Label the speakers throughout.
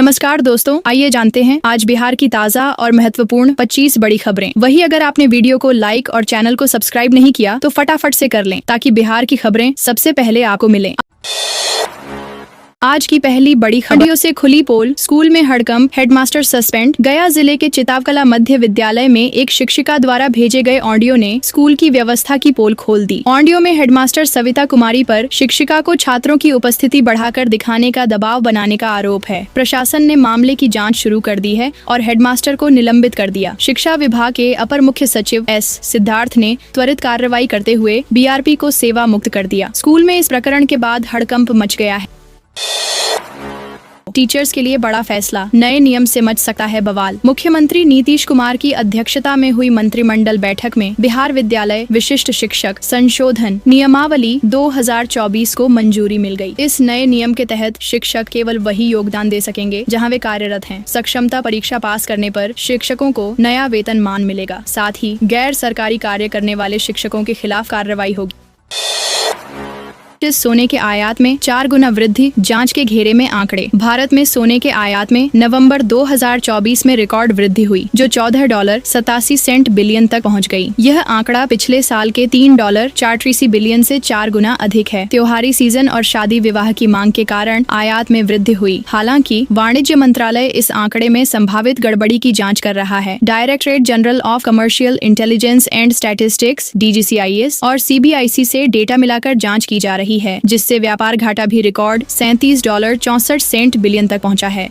Speaker 1: नमस्कार दोस्तों, आइए जानते हैं आज बिहार की ताज़ा और महत्वपूर्ण 25 बड़ी खबरें। वही अगर आपने वीडियो को लाइक और चैनल को सब्सक्राइब नहीं किया तो फटाफट से कर लें ताकि बिहार की खबरें सबसे पहले आपको मिलें। आज की पहली बड़ी खबरों से खुली पोल, स्कूल में हड़कंप, हेडमास्टर सस्पेंड। गया जिले के चितावकला मध्य विद्यालय में एक शिक्षिका द्वारा भेजे गए ऑडियो ने स्कूल की व्यवस्था की पोल खोल दी। ऑडियो में हेडमास्टर सविता कुमारी पर शिक्षिका को छात्रों की उपस्थिति बढ़ाकर दिखाने का दबाव बनाने का आरोप है। प्रशासन ने मामले की जाँच शुरू कर दी है और हेडमास्टर को निलंबित कर दिया। शिक्षा विभाग के अपर मुख्य सचिव एस सिद्धार्थ ने त्वरित कार्रवाई करते हुए बीआरपी को सेवा मुक्त कर दिया। स्कूल में इस प्रकरण के बाद हड़कंप मच गया है। टीचर्स के लिए बड़ा फैसला, नए नियम से मच सकता है बवाल। मुख्यमंत्री नीतीश कुमार की अध्यक्षता में हुई मंत्रिमंडल बैठक में बिहार विद्यालय विशिष्ट शिक्षक संशोधन नियमावली 2024 को मंजूरी मिल गई। इस नए नियम के तहत शिक्षक केवल वही योगदान दे सकेंगे जहां वे कार्यरत हैं। सक्षमता परीक्षा पास करने पर शिक्षकों को नया वेतनमान मिलेगा। साथ ही गैर सरकारी कार्य करने वाले शिक्षकों के खिलाफ कार्रवाई होगी। सोने के आयात में 4 गुना वृद्धि, जांच के घेरे में आंकड़े। भारत में सोने के आयात में नवंबर 2024 में रिकॉर्ड वृद्धि हुई, जो $14.87 बिलियन तक पहुंच गई। यह आंकड़ा पिछले साल के $3.83 बिलियन से 4 गुना अधिक है। त्योहारी सीजन और शादी विवाह की मांग के कारण आयात में वृद्धि हुई। हालांकि वाणिज्य मंत्रालय इस आंकड़े में संभावित गड़बड़ी की जाँच कर रहा है। Directorate general of commercial intelligence and statistics DGCIS और CBIC से डेटा मिलाकर जाँच की जा रही है, जिससे व्यापार घाटा भी रिकॉर्ड $37.64 बिलियन तक पहुंचा है।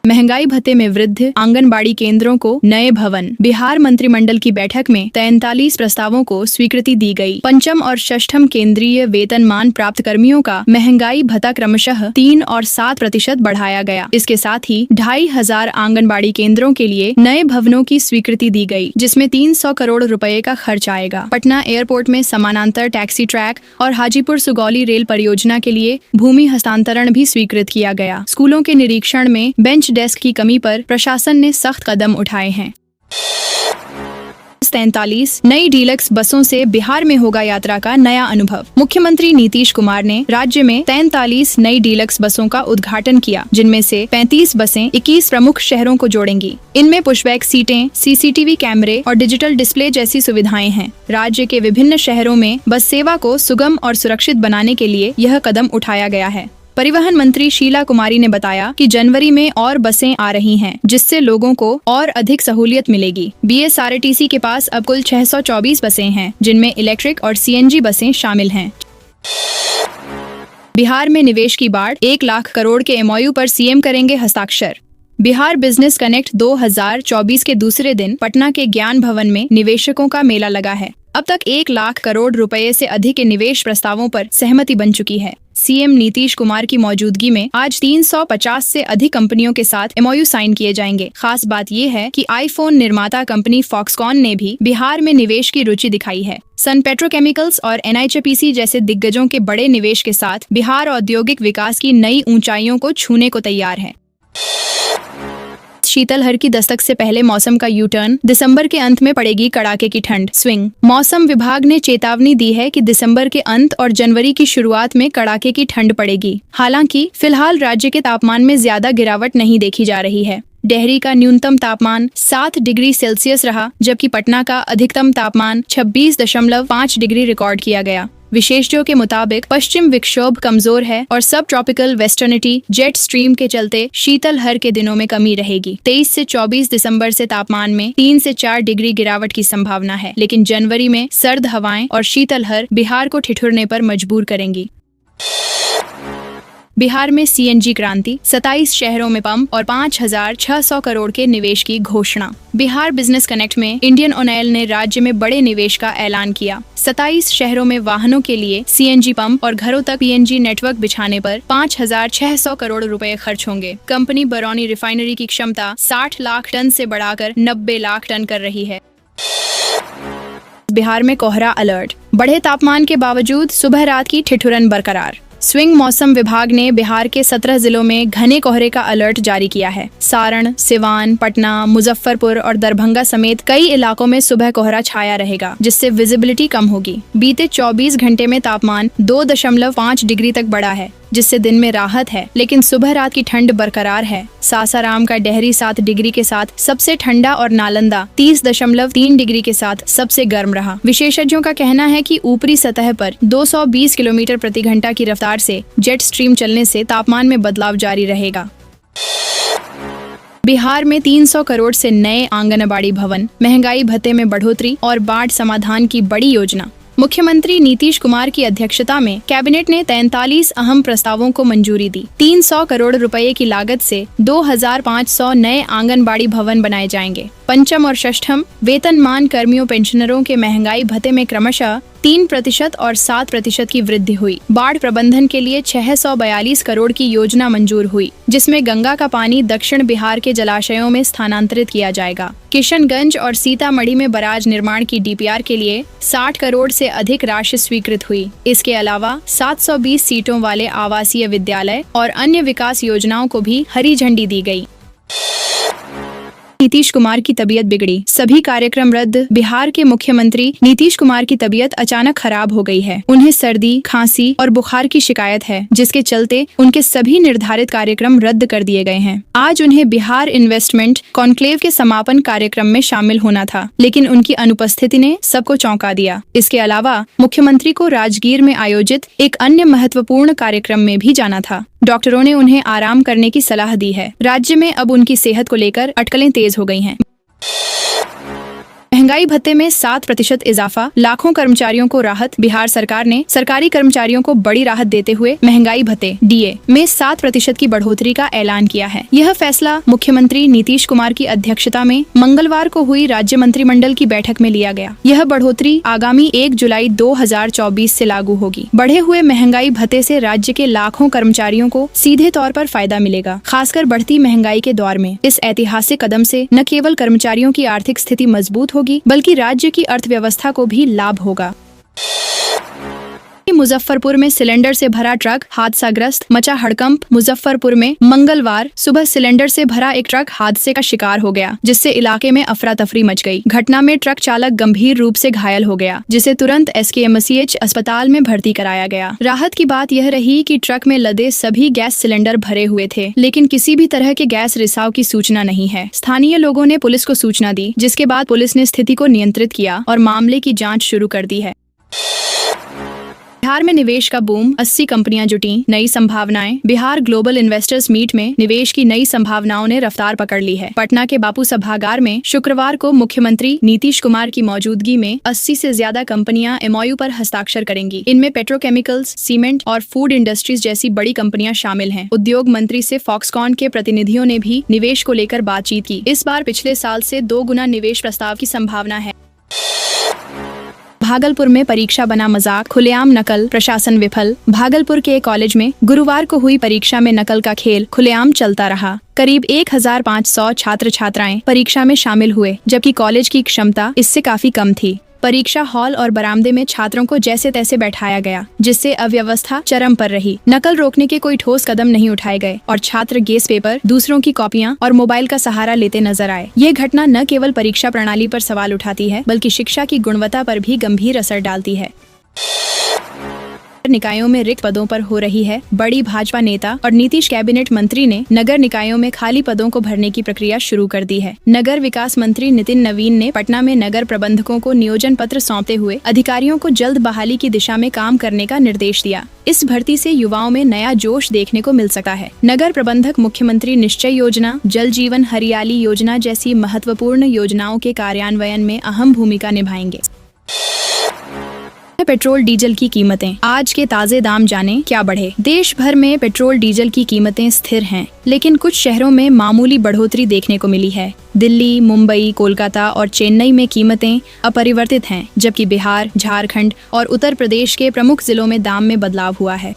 Speaker 1: महंगाई भत्ते में वृद्धि, आंगनबाड़ी केंद्रों को नए भवन। बिहार मंत्रिमंडल की बैठक में 43 प्रस्तावों को स्वीकृति दी गई। पंचम और षष्ठम केंद्रीय वेतनमान प्राप्त कर्मियों का महंगाई भत्ता क्रमशः 3 और 7% बढ़ाया गया। इसके साथ ही 2,500 आंगनबाड़ी केंद्रों के लिए नए भवनों की स्वीकृति दी गई, जिसमें 300 करोड़ रुपए का खर्च आएगा। पटना एयरपोर्ट में समानांतर टैक्सी ट्रैक और हाजीपुर सुगौली रेल परियोजना के लिए भूमि हस्तांतरण भी स्वीकृत किया गया। स्कूलों के निरीक्षण में बेंच डेस्क की कमी पर प्रशासन ने सख्त कदम उठाए हैं। 43 नई डीलक्स बसों से बिहार में होगा यात्रा का नया अनुभव। मुख्यमंत्री नीतीश कुमार ने राज्य में 43 नई डीलक्स बसों का उद्घाटन किया, जिनमें से 35 बसें 21 प्रमुख शहरों को जोड़ेंगी। इनमें पुशबैक सीटें, CCTV कैमरे और डिजिटल डिस्प्ले जैसी सुविधाएं हैं। राज्य के विभिन्न शहरों में बस सेवा को सुगम और सुरक्षित बनाने के लिए यह कदम उठाया गया है। परिवहन मंत्री शीला कुमारी ने बताया कि जनवरी में और बसें आ रही हैं, जिससे लोगों को और अधिक सहूलियत मिलेगी। BSRTC के पास अब कुल 624 बसें हैं, जिनमें इलेक्ट्रिक और CNG बसें शामिल हैं। बिहार में निवेश की बाढ़, 1 लाख करोड़ के MOU पर CM करेंगे हस्ताक्षर। बिहार बिजनेस कनेक्ट 2024 के दूसरे दिन पटना के ज्ञान भवन में निवेशकों का मेला लगा है। अब तक 1 लाख करोड़ रुपए से अधिक के निवेश प्रस्तावों पर सहमति बन चुकी है। CM नीतीश कुमार की मौजूदगी में आज 350 से अधिक कंपनियों के साथ MOU साइन किए जाएंगे। खास बात ये है कि आईफोन निर्माता कंपनी फॉक्सकॉन ने भी बिहार में निवेश की रुचि दिखाई है। सन पेट्रोकेमिकल्स और NHPC जैसे दिग्गजों के बड़े निवेश के साथ बिहार औद्योगिक विकास की नई ऊंचाइयों को छूने को तैयार है। शीतलहर की दस्तक से पहले मौसम का U-टर्न, दिसंबर के अंत में पड़ेगी कड़ाके की ठंड। स्विंग, मौसम विभाग ने चेतावनी दी है कि दिसंबर के अंत और जनवरी की शुरुआत में कड़ाके की ठंड पड़ेगी। हालांकि फिलहाल राज्य के तापमान में ज्यादा गिरावट नहीं देखी जा रही है। डेहरी का न्यूनतम तापमान 7 डिग्री सेल्सियस रहा, जबकि पटना का अधिकतम तापमान 26.5 डिग्री रिकॉर्ड किया गया। विशेषज्ञों के मुताबिक पश्चिम विक्षोभ कमजोर है और सब ट्रॉपिकल वेस्टर्निटी जेट स्ट्रीम के चलते शीतलहर के दिनों में कमी रहेगी। 23 से 24 दिसंबर से तापमान में 3 से 4 डिग्री गिरावट की संभावना है, लेकिन जनवरी में सर्द हवाएं और शीतलहर बिहार को ठिठुरने पर मजबूर करेंगी। बिहार में CNG क्रांति, 27 शहरों में पंप और 5,600 करोड़ के निवेश की घोषणा। बिहार बिजनेस कनेक्ट में इंडियन ऑयल ने राज्य में बड़े निवेश का ऐलान किया। 27 शहरों में वाहनों के लिए CNG पंप और घरों तक PNG नेटवर्क बिछाने पर 5,600 करोड़ रुपए खर्च होंगे। कंपनी बरौनी रिफाइनरी की क्षमता 60 लाख टन से बढ़ाकर 90 लाख टन कर रही है। बिहार में कोहरा अलर्ट, बढ़े तापमान के बावजूद सुबह रात की ठिठुरन बरकरार। स्विंग मौसम विभाग ने बिहार के 17 जिलों में घने कोहरे का अलर्ट जारी किया है। सारण, सिवान, पटना, मुजफ्फरपुर और दरभंगा समेत कई इलाकों में सुबह कोहरा छाया रहेगा, जिससे विजिबिलिटी कम होगी। बीते 24 घंटे में तापमान 2.5 डिग्री तक बढ़ा है। जिससे दिन में राहत है, लेकिन सुबह रात की ठंड बरकरार है। सासाराम का डेहरी 7 डिग्री के साथ सबसे ठंडा और नालंदा 30.3 डिग्री के साथ सबसे गर्म रहा। विशेषज्ञों का कहना है कि ऊपरी सतह पर 220 किलोमीटर प्रति घंटा की रफ्तार से जेट स्ट्रीम चलने से तापमान में बदलाव जारी रहेगा। बिहार में 300 करोड़ से नए आंगनबाड़ी भवन, महंगाई भत्ते में बढ़ोतरी और बाढ़ समाधान की बड़ी योजना। मुख्यमंत्री नीतीश कुमार की अध्यक्षता में कैबिनेट ने 43 अहम प्रस्तावों को मंजूरी दी। 300 करोड़ रुपए की लागत से 2500 नए आंगनबाड़ी भवन बनाए जाएंगे। पंचम और षष्ठम वेतनमान कर्मियों पेंशनरों के महंगाई भत्ते में क्रमशः 3% और 7% की वृद्धि हुई। बाढ़ प्रबंधन के लिए 642 करोड़ की योजना मंजूर हुई, जिसमें गंगा का पानी दक्षिण बिहार के जलाशयों में स्थानांतरित किया जाएगा। किशनगंज और सीतामढ़ी में बराज निर्माण की डीपीआर के लिए 60 करोड़ से अधिक राशि स्वीकृत हुई। इसके अलावा 720 सीटों वाले आवासीय विद्यालय और अन्य विकास योजनाओं को भी हरी झंडी दी गई। नीतीश कुमार की तबीयत बिगड़ी, सभी कार्यक्रम रद्द। बिहार के मुख्यमंत्री नीतीश कुमार की तबीयत अचानक खराब हो गई है। उन्हें सर्दी, खांसी और बुखार की शिकायत है, जिसके चलते उनके सभी निर्धारित कार्यक्रम रद्द कर दिए गए हैं। आज उन्हें बिहार इन्वेस्टमेंट कॉन्क्लेव के समापन कार्यक्रम में शामिल होना था, लेकिन उनकी अनुपस्थिति ने सबको चौंका दिया। इसके अलावा मुख्यमंत्री को राजगीर में आयोजित एक अन्य महत्वपूर्ण कार्यक्रम में भी जाना था। डॉक्टरों ने उन्हें आराम करने की सलाह दी है। राज्य में अब उनकी सेहत को लेकर अटकलें तेज हो गई हैं। महंगाई भत्ते में 7% इजाफा, लाखों कर्मचारियों को राहत। बिहार सरकार ने सरकारी कर्मचारियों को बड़ी राहत देते हुए महंगाई भत्ते डीए में 7% की बढ़ोतरी का ऐलान किया है। यह फैसला मुख्यमंत्री नीतीश कुमार की अध्यक्षता में मंगलवार को हुई राज्य मंत्रिमंडल की बैठक में लिया गया। यह बढ़ोतरी आगामी 1 जुलाई 2024 से लागू होगी। बढ़े हुए महंगाई भत्ते से राज्य के लाखों कर्मचारियों को सीधे तौर पर फायदा मिलेगा, खासकर बढ़ती महंगाई के दौर में। इस ऐतिहासिक कदम से न केवल कर्मचारियों की आर्थिक स्थिति मजबूत होगी, बल्कि राज्य की अर्थव्यवस्था को भी लाभ होगा। मुजफ्फरपुर में सिलेंडर से भरा ट्रक हादसाग्रस्त, मचा हड़कंप। मुजफ्फरपुर में मंगलवार सुबह सिलेंडर से भरा एक ट्रक हादसे का शिकार हो गया, जिससे इलाके में अफरा तफरी मच गई। घटना में ट्रक चालक गंभीर रूप से घायल हो गया, जिसे तुरंत SKMCH अस्पताल में भर्ती कराया गया। राहत की बात यह रही कि ट्रक में लदे सभी गैस सिलेंडर भरे हुए थे, लेकिन किसी भी तरह के गैस रिसाव की सूचना नहीं है। स्थानीय लोगों ने पुलिस को सूचना दी, जिसके बाद पुलिस ने स्थिति को नियंत्रित किया और मामले की जाँच शुरू कर दी है। बिहार में निवेश का बूम, 80 कंपनियां जुटी, नई संभावनाएं। बिहार ग्लोबल इन्वेस्टर्स मीट में निवेश की नई संभावनाओं ने रफ्तार पकड़ ली है। पटना के बापू सभागार में शुक्रवार को मुख्यमंत्री नीतीश कुमार की मौजूदगी में 80 से ज्यादा कंपनियां MOU पर हस्ताक्षर करेंगी। इनमें पेट्रोकेमिकल्स, सीमेंट और फूड इंडस्ट्रीज जैसी बड़ी कंपनियां शामिल हैं। उद्योग मंत्री से फॉक्सकॉन के प्रतिनिधियों ने भी निवेश को लेकर बातचीत की। इस बार पिछले साल से 2 गुना निवेश प्रस्ताव की संभावना है। भागलपुर में परीक्षा बना मजाक, खुलेआम नकल, प्रशासन विफल। भागलपुर के एक कॉलेज में गुरुवार को हुई परीक्षा में नकल का खेल खुलेआम चलता रहा। करीब 1500 छात्र छात्राएं परीक्षा में शामिल हुए, जबकि कॉलेज की क्षमता इससे काफी कम थी। परीक्षा हॉल और बरामदे में छात्रों को जैसे तैसे बैठाया गया, जिससे अव्यवस्था चरम पर रही। नकल रोकने के कोई ठोस कदम नहीं उठाए गए और छात्र गैस पेपर, दूसरों की कॉपियां और मोबाइल का सहारा लेते नजर आए। ये घटना न केवल परीक्षा प्रणाली पर सवाल उठाती है, बल्कि शिक्षा की गुणवत्ता पर भी गंभीर असर डालती है। निकायों में रिक्त पदों पर हो रही है बड़ी। भाजपा नेता और नीतीश कैबिनेट मंत्री ने नगर निकायों में खाली पदों को भरने की प्रक्रिया शुरू कर दी है। नगर विकास मंत्री नितिन नवीन ने पटना में नगर प्रबंधकों को नियोजन पत्र सौंपते हुए अधिकारियों को जल्द बहाली की दिशा में काम करने का निर्देश दिया। इस भर्ती से युवाओं में नया जोश देखने को मिल सकता है। नगर प्रबंधक मुख्यमंत्री निश्चय योजना, जल जीवन हरियाली योजना जैसी महत्वपूर्ण योजनाओं के कार्यान्वयन में अहम भूमिका निभाएंगे। पेट्रोल डीजल की कीमतें, आज के ताजे दाम जाने क्या बढ़े। देश भर में पेट्रोल डीजल की कीमतें स्थिर हैं, लेकिन कुछ शहरों में मामूली बढ़ोतरी देखने को मिली है। दिल्ली, मुंबई, कोलकाता और चेन्नई में कीमतें अपरिवर्तित हैं, जबकि बिहार, झारखंड और उत्तर प्रदेश के प्रमुख जिलों में दाम में बदलाव हुआ है।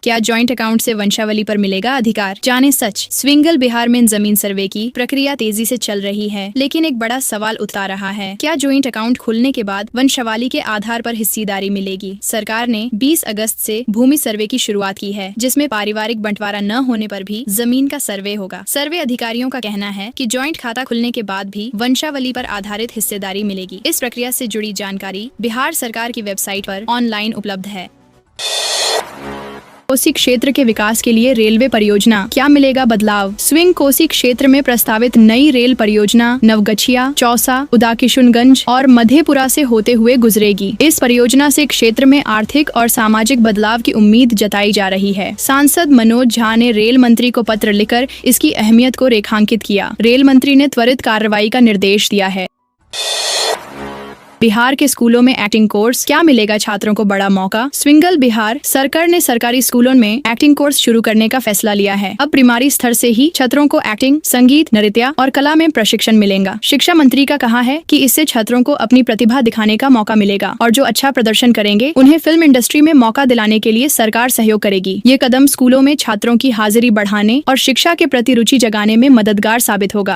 Speaker 1: क्या जॉइंट अकाउंट से वंशावली पर मिलेगा अधिकार, जाने सच। स्विंगल बिहार में जमीन सर्वे की प्रक्रिया तेजी से चल रही है, लेकिन एक बड़ा सवाल उठा रहा है, क्या जॉइंट अकाउंट खुलने के बाद वंशावली के आधार पर हिस्सेदारी मिलेगी। सरकार ने 20 अगस्त से भूमि सर्वे की शुरुआत की है, जिसमें पारिवारिक बंटवारा न होने पर भी जमीन का सर्वे होगा। सर्वे अधिकारियों का कहना है कि जॉइंट खाता खुलने के बाद भी वंशावली पर आधारित हिस्सेदारी मिलेगी। इस प्रक्रिया से जुड़ी जानकारी बिहार सरकार की वेबसाइट पर ऑनलाइन उपलब्ध है। कोसी क्षेत्र के विकास के लिए रेलवे परियोजना, क्या मिलेगा बदलाव? स्विंग कोसी क्षेत्र में प्रस्तावित नई रेल परियोजना नवगछिया, चौसा, उदाकिशुनगंज और मधेपुरा से होते हुए गुजरेगी। इस परियोजना से क्षेत्र में आर्थिक और सामाजिक बदलाव की उम्मीद जताई जा रही है। सांसद मनोज झा ने रेल मंत्री को पत्र लिखकर इसकी अहमियत को रेखांकित किया। रेल मंत्री ने त्वरित कार्रवाई का निर्देश दिया है। बिहार के स्कूलों में एक्टिंग कोर्स, क्या मिलेगा छात्रों को बड़ा मौका? स्विंगल बिहार सरकार ने सरकारी स्कूलों में एक्टिंग कोर्स शुरू करने का फैसला लिया है। अब प्राइमरी स्तर से ही छात्रों को एक्टिंग, संगीत, नृत्य और कला में प्रशिक्षण मिलेगा। शिक्षा मंत्री का कहा है कि इससे छात्रों को अपनी प्रतिभा दिखाने का मौका मिलेगा और जो अच्छा प्रदर्शन करेंगे उन्हें फिल्म इंडस्ट्री में मौका दिलाने के लिए सरकार सहयोग करेगी। ये कदम स्कूलों में छात्रों की हाजिरी बढ़ाने और शिक्षा के प्रति रुचि जगाने में मददगार साबित होगा।